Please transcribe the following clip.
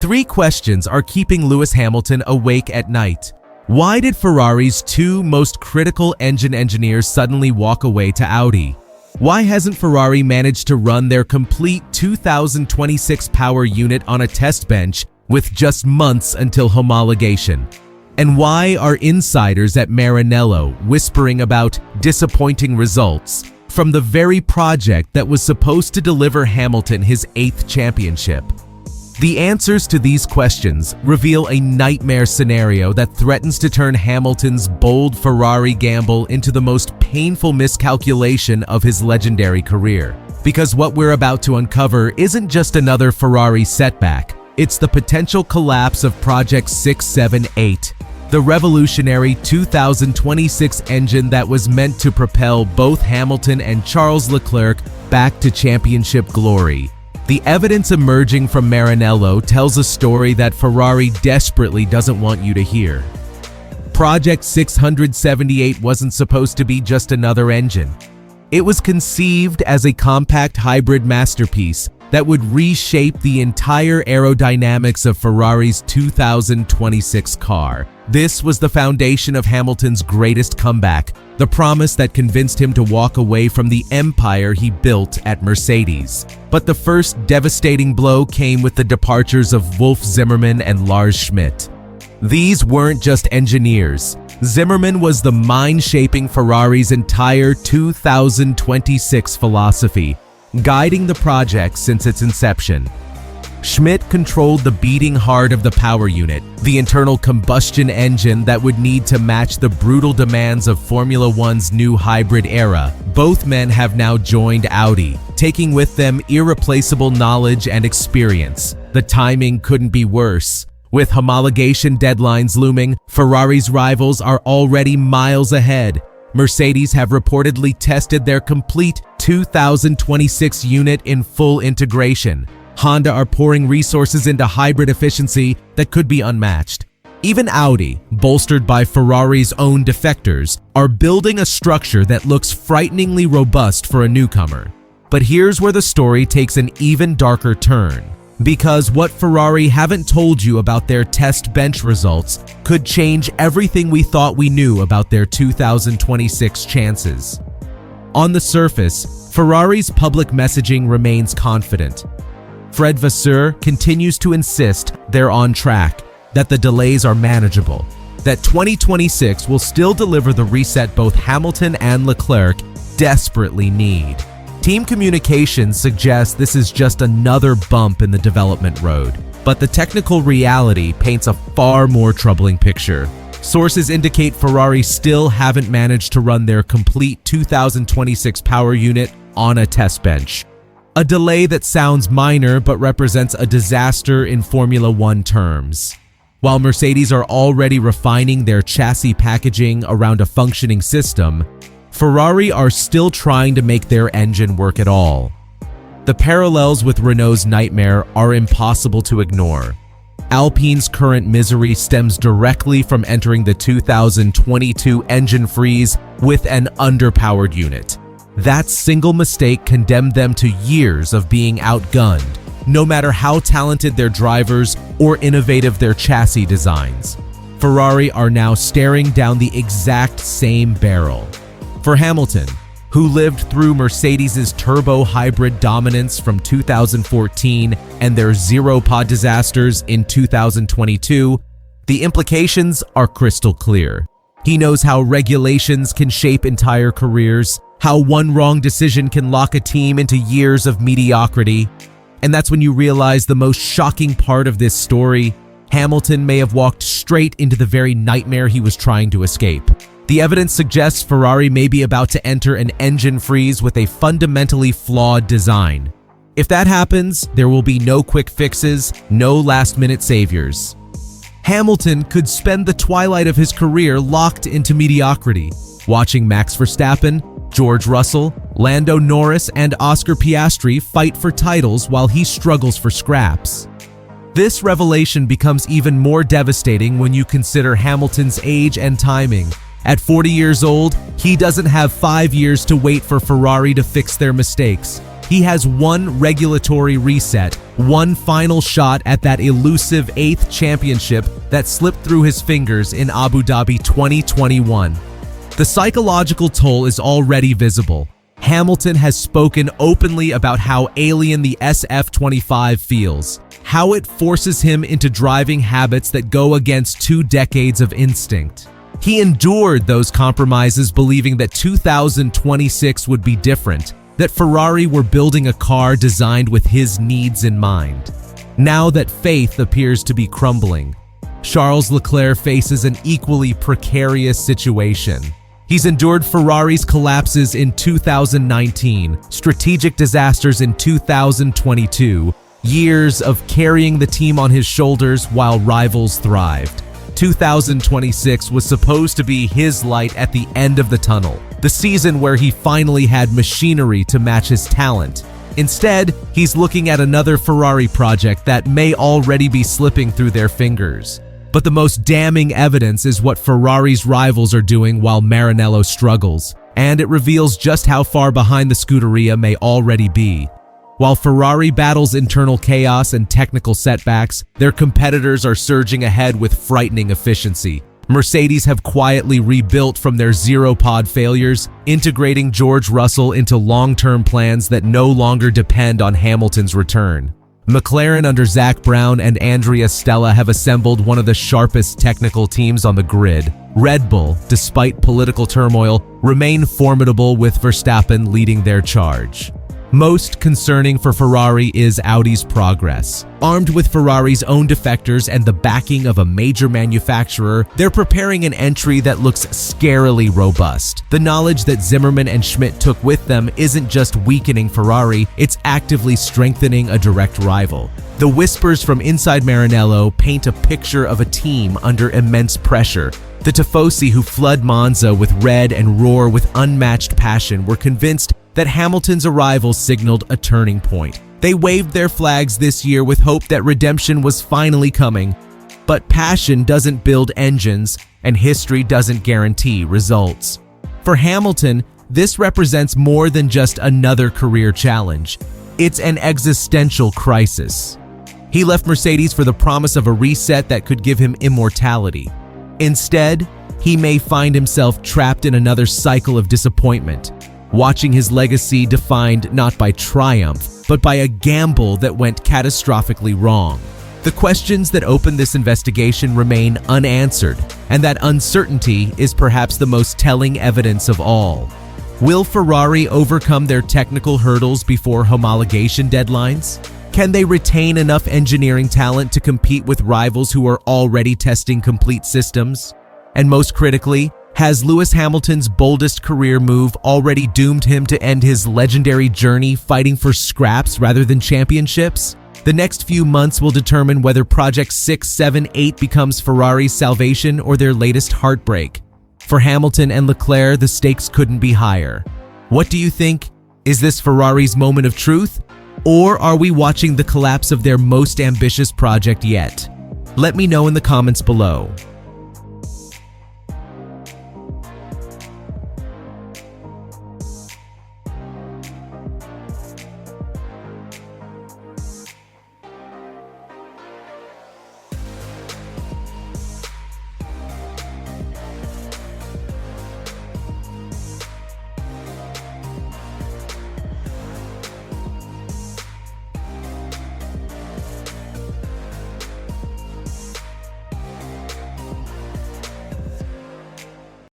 Three questions are keeping Lewis Hamilton awake at night. Why did Ferrari's two most critical engine engineers suddenly walk away to Audi? Why hasn't Ferrari managed to run their complete 2026 power unit on a test bench with just months until homologation? And why are insiders at Maranello whispering about disappointing results from the very project that was supposed to deliver Hamilton his 8th championship? The answers to these questions reveal a nightmare scenario that threatens to turn Hamilton's bold Ferrari gamble into the most painful miscalculation of his legendary career. Because what we're about to uncover isn't just another Ferrari setback, it's the potential collapse of Project 678, the revolutionary 2026 engine that was meant to propel both Hamilton and Charles Leclerc back to championship glory. The evidence emerging from Maranello tells a story that Ferrari desperately doesn't want you to hear. Project 678 wasn't supposed to be just another engine. It was conceived as a compact hybrid masterpiece that would reshape the entire aerodynamics of Ferrari's 2026 car. This was the foundation of Hamilton's greatest comeback, the promise that convinced him to walk away from the empire he built at Mercedes. But the first devastating blow came with the departures of Wolf Zimmerman and Lars Schmidt. These weren't just engineers. Zimmerman was the mind shaping Ferrari's entire 2026 philosophy, guiding the project since its inception. Schmidt controlled the beating heart of the power unit, the internal combustion engine that would need to match the brutal demands of Formula One's new hybrid era. Both men have now joined Audi, taking with them irreplaceable knowledge and experience. The timing couldn't be worse. With homologation deadlines looming, Ferrari's rivals are already miles ahead. Mercedes have reportedly tested their complete 2026 unit in full integration. Honda are pouring resources into hybrid efficiency that could be unmatched. Even Audi, bolstered by Ferrari's own defectors, are building a structure that looks frighteningly robust for a newcomer. But here's where the story takes an even darker turn. Because what Ferrari haven't told you about their test bench results could change everything we thought we knew about their 2026 chances. On the surface, Ferrari's public messaging remains confident. Fred Vasseur continues to insist they're on track, that the delays are manageable, that 2026 will still deliver the reset both Hamilton and Leclerc desperately need. Team communications suggests this is just another bump in the development road, but the technical reality paints a far more troubling picture. Sources indicate Ferrari still haven't managed to run their complete 2026 power unit on a test bench. A delay that sounds minor but represents a disaster in Formula One terms. While Mercedes are already refining their chassis packaging around a functioning system, Ferrari are still trying to make their engine work at all. The parallels with Renault's nightmare are impossible to ignore. Alpine's current misery stems directly from entering the 2022 engine freeze with an underpowered unit. That single mistake condemned them to years of being outgunned, no matter how talented their drivers or innovative their chassis designs. Ferrari are now staring down the exact same barrel. For Hamilton, who lived through Mercedes' turbo hybrid dominance from 2014 and their zero-pod disasters in 2022, the implications are crystal clear. He knows how regulations can shape entire careers, how one wrong decision can lock a team into years of mediocrity. And that's when you realize the most shocking part of this story: Hamilton may have walked straight into the very nightmare he was trying to escape. The evidence suggests Ferrari may be about to enter an engine freeze with a fundamentally flawed design. If that happens, there will be no quick fixes, no last-minute saviors. Hamilton could spend the twilight of his career locked into mediocrity, watching Max Verstappen, George Russell, Lando Norris, and Oscar Piastri fight for titles while he struggles for scraps. This revelation becomes even more devastating when you consider Hamilton's age and timing. At 40 years old, he doesn't have 5 years to wait for Ferrari to fix their mistakes. He has one regulatory reset, one final shot at that elusive 8th championship that slipped through his fingers in Abu Dhabi 2021. The psychological toll is already visible. Hamilton has spoken openly about how alien the SF25 feels, how it forces him into driving habits that go against 2 decades of instinct. He endured those compromises believing that 2026 would be different, that Ferrari were building a car designed with his needs in mind. Now that faith appears to be crumbling, Charles Leclerc faces an equally precarious situation. He's endured Ferrari's collapses in 2019, strategic disasters in 2022, years of carrying the team on his shoulders while rivals thrived. 2026 was supposed to be his light at the end of the tunnel, the season where he finally had machinery to match his talent. Instead, he's looking at another Ferrari project that may already be slipping through their fingers. But the most damning evidence is what Ferrari's rivals are doing while Maranello struggles, and it reveals just how far behind the Scuderia may already be. While Ferrari battles internal chaos and technical setbacks, their competitors are surging ahead with frightening efficiency. Mercedes have quietly rebuilt from their zero-pod failures, integrating George Russell into long-term plans that no longer depend on Hamilton's return. McLaren under Zak Brown and Andrea Stella have assembled one of the sharpest technical teams on the grid. Red Bull, despite political turmoil, remain formidable with Verstappen leading their charge. Most concerning for Ferrari is Audi's progress. Armed with Ferrari's own defectors and the backing of a major manufacturer, they're preparing an entry that looks scarily robust. The knowledge that Zimmerman and Schmidt took with them isn't just weakening Ferrari, it's actively strengthening a direct rival. The whispers from inside Maranello paint a picture of a team under immense pressure. The Tifosi who flood Monza with red and roar with unmatched passion were convinced that Hamilton's arrival signaled a turning point. They waved their flags this year with hope that redemption was finally coming. But passion doesn't build engines, and history doesn't guarantee results. For Hamilton, this represents more than just another career challenge. It's an existential crisis. He left Mercedes for the promise of a reset that could give him immortality. Instead, he may find himself trapped in another cycle of disappointment, watching his legacy defined not by triumph, but by a gamble that went catastrophically wrong. The questions that open this investigation remain unanswered, and that uncertainty is perhaps the most telling evidence of all. Will Ferrari overcome their technical hurdles before homologation deadlines? Can they retain enough engineering talent to compete with rivals who are already testing complete systems? And most critically, has Lewis Hamilton's boldest career move already doomed him to end his legendary journey fighting for scraps rather than championships? The next few months will determine whether Project 6, 7, 8 becomes Ferrari's salvation or their latest heartbreak. For Hamilton and Leclerc, the stakes couldn't be higher. What do you think? Is this Ferrari's moment of truth? Or are we watching the collapse of their most ambitious project yet? Let me know in the comments below.